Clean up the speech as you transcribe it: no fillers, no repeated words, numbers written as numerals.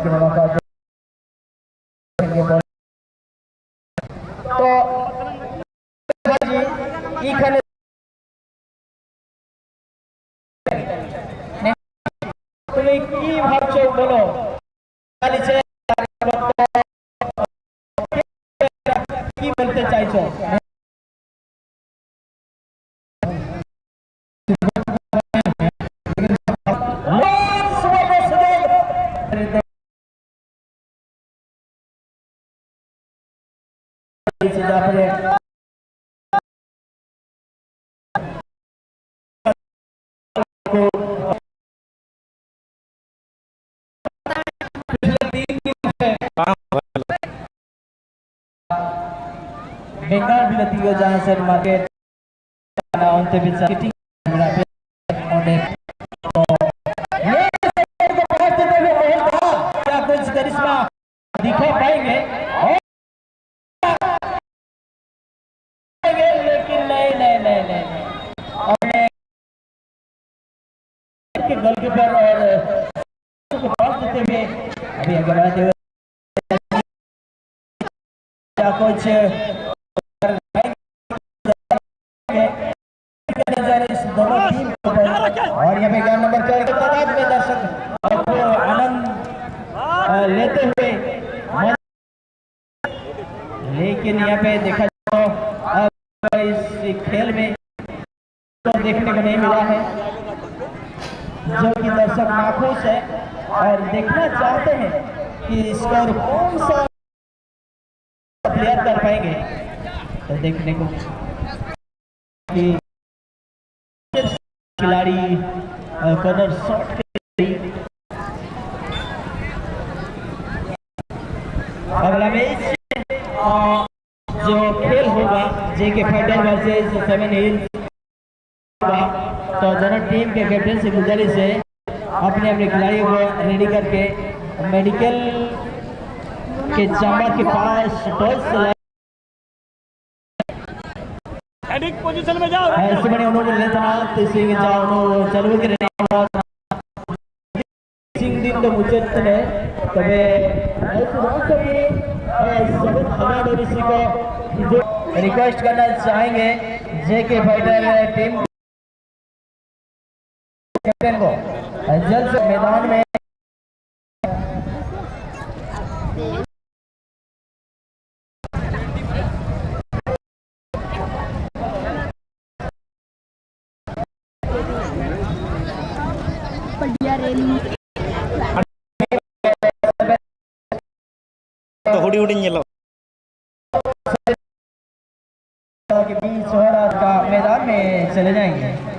के मुलाकात तो जी এখানে তুমি কি ভাবছো বলো কি বলতে চাইছো बेकार भी रहती है जहाँ से मार्केट उनसे भी सिटी क्या कुछ करिश्मा दिखा पाएंगे लेकिन नहीं नहीं नहीं नहीं गोलकीपर और पास देते हुए अभी आगे बढ़ाते हुए कुछ दोनों टीम और यहाँ पे 11 नंबर के तादाद में दर्शक आनंद लेते हुए लेकिन यहाँ पे देखा तो इस खेल में तो देखने को नहीं मिला है जो कि दर्शक नाखुश है और देखना चाहते हैं कि स्कोर कौन सा प्लेयर कर पाएंगे तो देखने को कि खिलाड़ी कॉर्नर शॉट अगला मैच जो खेल होगा जेके फाइटर वर्सेस 7 हिल्स तो दोनों टीम के कैप्टन से गुजारिश है अपने अपने खिलाड़ियों को रेडी करके मेडिकल के चैम्बर के पास पोजीशन में जाओ ऐसे बने उन्होंने लेता ना सिंह जाओ उन्होंने चलवे के सिंह दिन तो मुझे ने तबे ऐसे बात है सब हमारा डोरिसी को जो रिक्वेस्ट करना चाहेंगे जेके फाइटर टीम कैप्टन को जल्द से मैदान में तो हुडी हुडी ये लो के बीच का मैदान में चले जाएंगे।